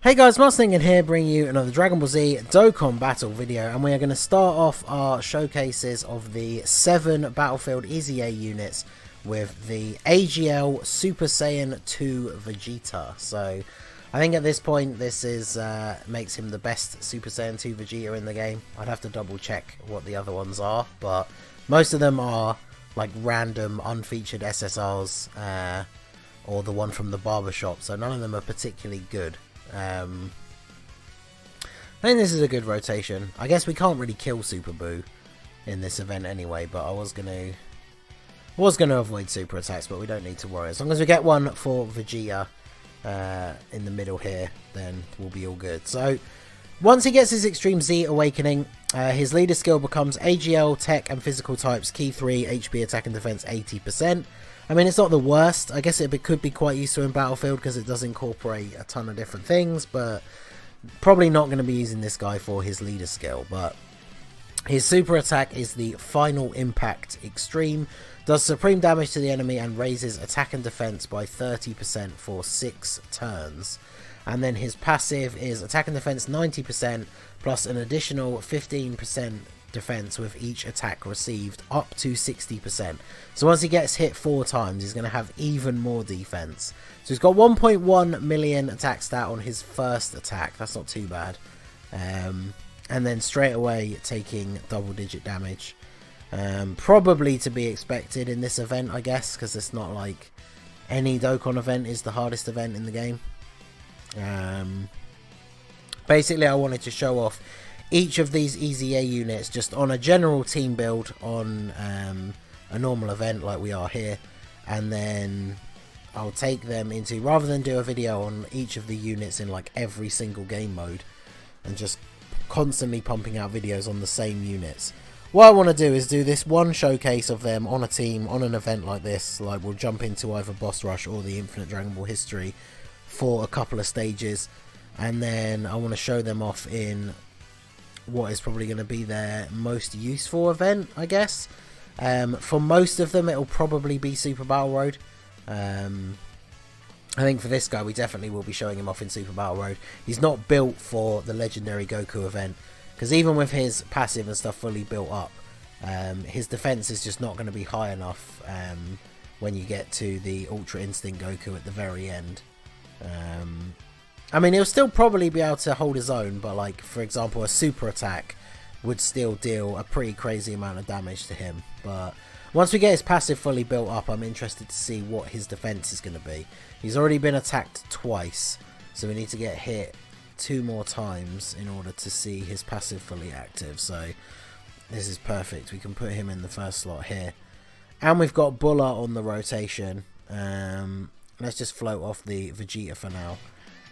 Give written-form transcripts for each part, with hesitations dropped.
Hey guys, Ningen here, bringing you another Dragon Ball Z Dokkan battle video, and we are going to start off our showcases of the 7 Battlefield EZA units with the AGL Super Saiyan 2 VEGETA. So I think at this point this is makes him the best Super Saiyan 2 VEGETA in the game. I'd have to double check what the other ones are, but most of them are like random unfeatured SSRs or the one from the barbershop, so none of them are particularly good. I think this is a good rotation. I guess we can't really kill Super Buu in this event anyway, but I was gonna avoid super attacks, but we don't need to worry. As long as we get one for Vegeta in the middle here, then we'll be all good. So once he gets his Extreme Z Awakening, his leader skill becomes AGL, Tech and Physical types, Key 3, HP, Attack and Defense 80%. I mean, it's not the worst. I guess it could be quite useful in Battlefield because it does incorporate a ton of different things, but probably not going to be using this guy for his leader skill. But his super attack is the Final Impact Extreme, does supreme damage to the enemy and raises attack and defense by 30% for 6 turns. And then his passive is attack and defense 90% plus an additional 15% defense with each attack received, up to 60%. So once he gets hit 4 times, he's going to have even more defense. So he's got 1.1 million attack stat on his first attack. That's not too bad. And then straight away taking double-digit damage. Probably to be expected in this event, I guess, because it's not like any Dokkan event is the hardest event in the game. Basically, I wanted to show off each of these EZA units just on a general team build on a normal event like we are here, and then I'll take them into, rather than do a video on each of the units in like every single game mode and just constantly pumping out videos on the same units, what I want to do is do this one showcase of them on a team on an event like this. Like, we'll jump into either Boss Rush or the Infinite Dragon Ball History for a couple of stages, and then I want to show them off in what is probably going to be their most useful event, I guess. For most of them, it'll probably be Super Battle Road. I think for this guy, we definitely will be showing him off in Super Battle Road. He's not built for the Legendary Goku event, because even with his passive and stuff fully built up, his defense is just not going to be high enough when you get to the Ultra Instinct Goku at the very end. I mean, he'll still probably be able to hold his own, but like, for example, a super attack would still deal a pretty crazy amount of damage to him. But once we get his passive fully built up, I'm interested to see what his defense is going to be. He's already been attacked twice, so we need to get hit 2 more times in order to see his passive fully active. So this is perfect. We can put him in the first slot here. And we've got Bulla on the rotation. Let's just float off the Vegeta for now,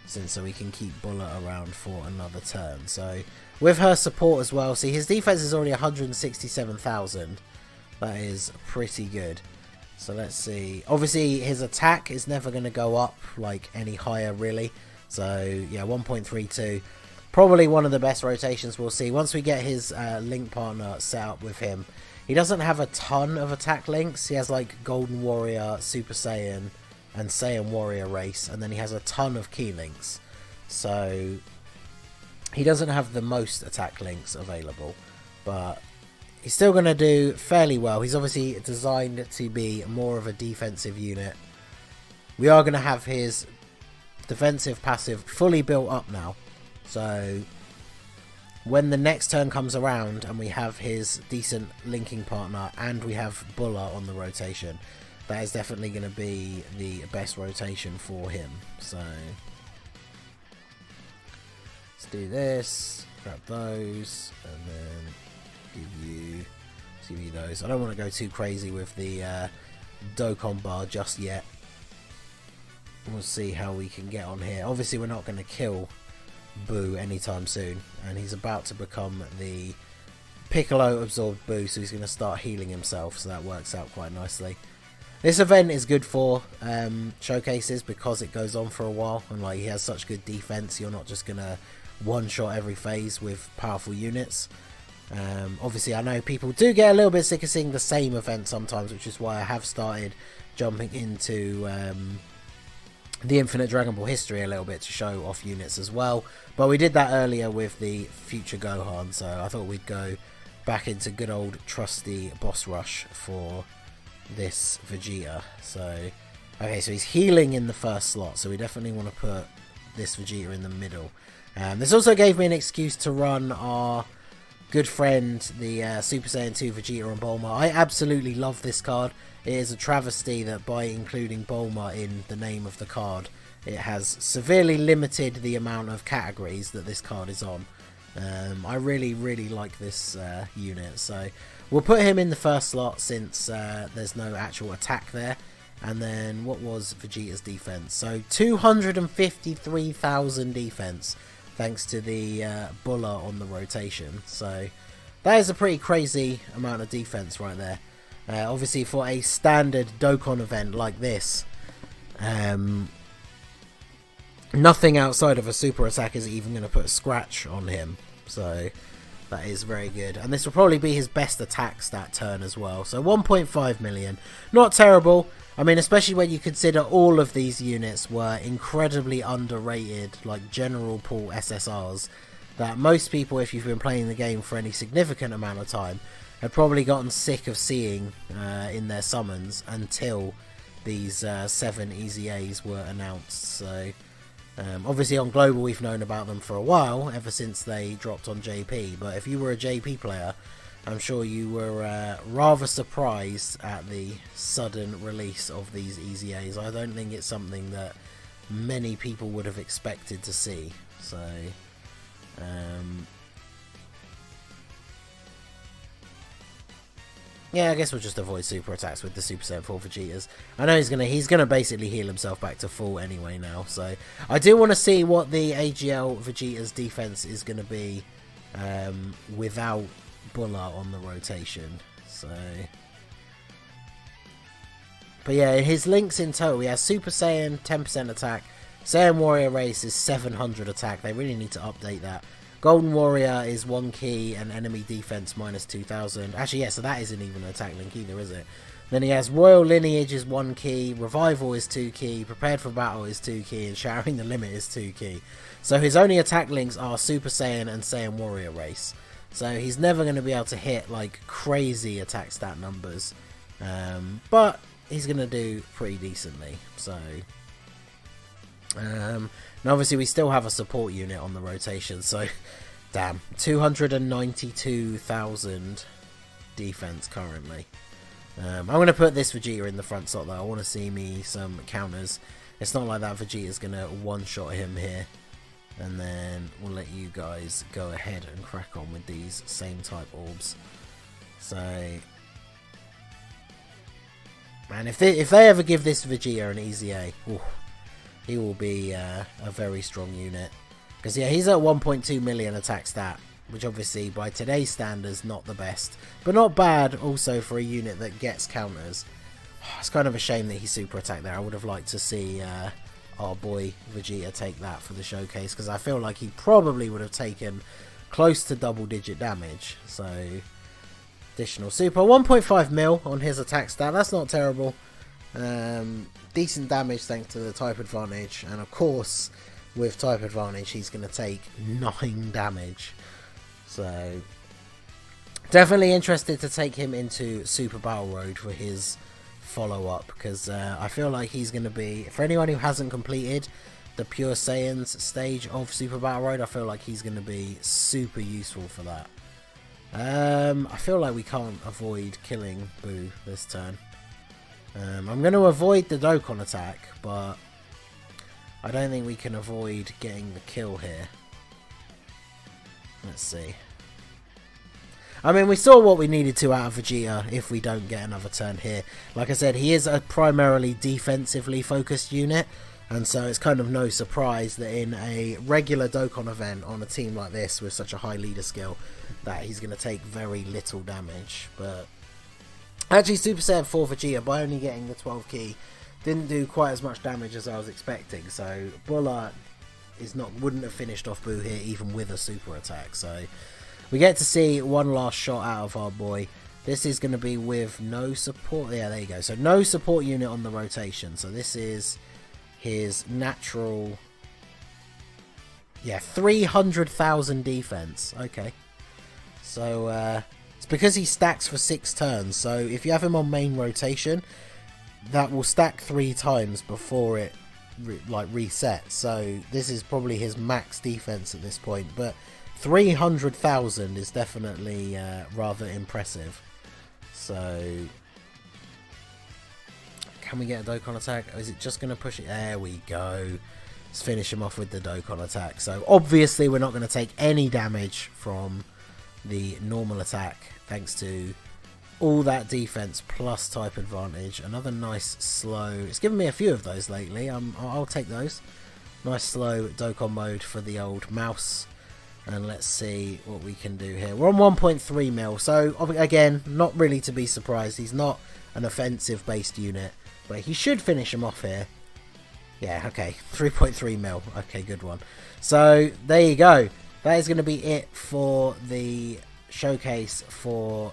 so we can keep Bulla around for another turn. So with her support as well, see, his defense is already 167,000. That is pretty good. So let's see. Obviously his attack is never going to go up like any higher really. So yeah, 1.32, probably one of the best rotations we'll see once we get his link partner set up with him. He doesn't have a ton of attack links. He has like Golden Warrior, Super Saiyan and Saiyan Warrior race, and then he has a ton of key links, so he doesn't have the most attack links available, but he's still going to do fairly well. He's obviously designed to be more of a defensive unit. We are going to have his defensive passive fully built up now, so when the next turn comes around and we have his decent linking partner and we have Bulla on the rotation, that is definitely going to be the best rotation for him. So let's do this, grab those, and then give you those. I don't want to go too crazy with the Dokkan bar just yet. We'll see how we can get on here. Obviously we're not going to kill Buu anytime soon, and he's about to become the Piccolo absorbed Buu, so he's going to start healing himself, so that works out quite nicely. This event is good for showcases because it goes on for a while, and like, he has such good defense, you're not just gonna one-shot every phase with powerful units. Obviously I know people do get a little bit sick of seeing the same event sometimes, which is why I have started jumping into the Infinite Dragon Ball history a little bit to show off units as well. But we did that earlier with the Future Gohan, so I thought we'd go back into good old trusty boss rush for this Vegeta. So, okay, so he's healing in the first slot, so we definitely want to put this Vegeta in the middle. This also gave me an excuse to run our good friend, the Super Saiyan 2 Vegeta and Bulma. I absolutely love this card. It is a travesty that by including Bulma in the name of the card, it has severely limited the amount of categories that this card is on. I really like this unit, so we'll put him in the first slot since there's no actual attack there. And then what was Vegeta's defense? So 253,000 defense, thanks to the Bulla on the rotation. So that is a pretty crazy amount of defense right there. Obviously for a standard Dokkan event like this, nothing outside of a super attack is even going to put a scratch on him. So that is very good. And this will probably be his best attack stat turn as well. So 1.5 million. Not terrible. I mean, especially when you consider all of these units were incredibly underrated, like general pool SSRs, that most people, if you've been playing the game for any significant amount of time, have probably gotten sick of seeing in their summons until these 7 EZAs were announced. So obviously on Global we've known about them for a while, ever since they dropped on JP, but if you were a JP player, I'm sure you were rather surprised at the sudden release of these EZAs. I don't think it's something that many people would have expected to see. So, yeah, I guess we'll just avoid super attacks with the Super Saiyan 4 Vegetas. I know he's gonna basically heal himself back to full anyway now. So I do want to see what the AGL Vegeta's defense is gonna be without Bulla on the rotation. So, but yeah, his links in total, he has Super Saiyan 10% attack, Saiyan Warrior Race is 700 attack. They really need to update that. Golden Warrior is 1 key and enemy defense minus 2000. Actually, yeah, so that isn't even an attack link either, is it? Then he has Royal Lineage is 1 key, Revival is 2 key, Prepared for Battle is 2 key, and Showering the Limit is 2 key. So his only attack links are Super Saiyan and Saiyan Warrior Race. So he's never going to be able to hit like crazy attack stat numbers, but he's going to do pretty decently. So, and obviously we still have a support unit on the rotation. So, damn, 292,000 defense currently. I'm going to put this Vegeta in the front slot though. I want to see me some counters. It's not like that Vegeta's going to one-shot him here. And then we'll let you guys go ahead and crack on with these same type orbs. So, man, if they ever give this Vegeta an EZA, ooh, he will be a very strong unit. Because yeah, he's at 1.2 million attack stat, which obviously by today's standards not the best, but not bad also for a unit that gets counters. It's kind of a shame that he's super attack there. I would have liked to see our boy Vegeta take that for the showcase, because I feel like he probably would have taken close to double digit damage. So additional super 1.5 mil on his attack stat, that's not terrible. Decent damage thanks to the type advantage, and of course with type advantage he's going to take 9 damage. So definitely interested to take him into Super Battle Road for his follow-up, because I feel like he's going to be, for anyone who hasn't completed the Pure Saiyans stage of Super Battle Road, I feel like he's going to be super useful for that. I feel like we can't avoid killing Boo this turn. I'm going to avoid the Dokkan attack, but I don't think we can avoid getting the kill here. Let's see. I mean, we saw what we needed to out of Vegeta if we don't get another turn here. Like I said, he is a primarily defensively focused unit, and so it's kind of no surprise that in a regular Dokkan event on a team like this with such a high leader skill, that he's going to take very little damage. But actually, Super Saiyan 4 Vegeta, by only getting the 12 key, didn't do quite as much damage as I was expecting. So Bulla wouldn't have finished off Boo here even with a super attack. So we get to see one last shot out of our boy. This is going to be with no support. Yeah, there you go. So no support unit on the rotation. So this is his natural... Yeah, 300,000 defense. Okay. So, it's because he stacks for 6 turns. So, if you have him on main rotation, that will stack 3 times before it, resets. So, this is probably his max defense at this point. But 300,000 is definitely rather impressive. So, can we get a Dokkan attack? Or is it just going to push it? There we go. Let's finish him off with the Dokkan attack. So obviously we're not going to take any damage from the normal attack thanks to all that defense plus type advantage. Another nice slow. It's given me a few of those lately. I'll take those. Nice slow Dokkan mode for the old mouse. And let's see what we can do here. We're on 1.3 mil. So again, not really to be surprised. He's not an offensive based unit. But he should finish him off here. Yeah, okay, 3.3 mil. Okay, good one. So, there you go. That is going to be it for the showcase for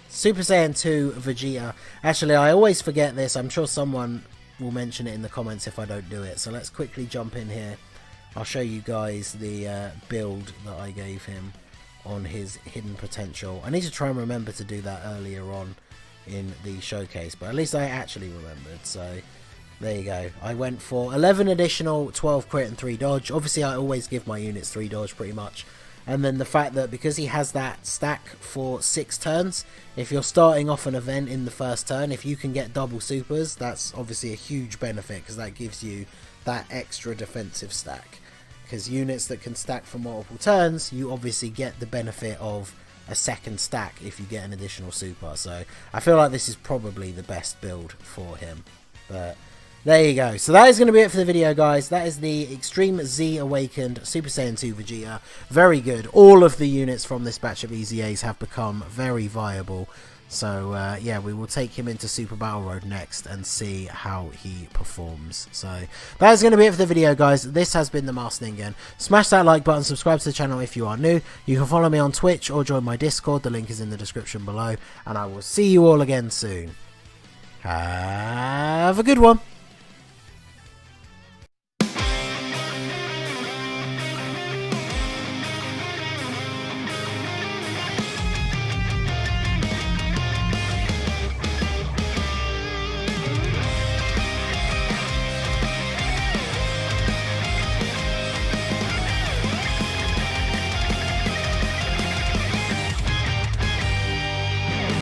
Super Saiyan 2 Vegeta. Actually, I always forget this. I'm sure someone will mention it in the comments if I don't do it. So, let's quickly jump in here. I'll show you guys the build that I gave him on his hidden potential. I need to try and remember to do that earlier on in the showcase. But at least I actually remembered. So... there you go. I went for 11 additional, 12 crit and 3 dodge. Obviously, I always give my units 3 dodge pretty much. And then the fact that because he has that stack for 6 turns, if you're starting off an event in the first turn, if you can get double supers, that's obviously a huge benefit because that gives you that extra defensive stack. Because units that can stack for multiple turns, you obviously get the benefit of a second stack if you get an additional super. So I feel like this is probably the best build for him. But... there you go. So that is going to be it for the video, guys. That is the Extreme Z Awakened Super Saiyan 2 Vegeta. Very good. All of the units from this batch of EZAs have become very viable. So, yeah, we will take him into Super Battle Road next and see how he performs. So, that is going to be it for the video, guys. This has been the Master Ningen. Smash that like button, subscribe to the channel if you are new. You can follow me on Twitch or join my Discord. The link is in the description below. And I will see you all again soon. Have a good one.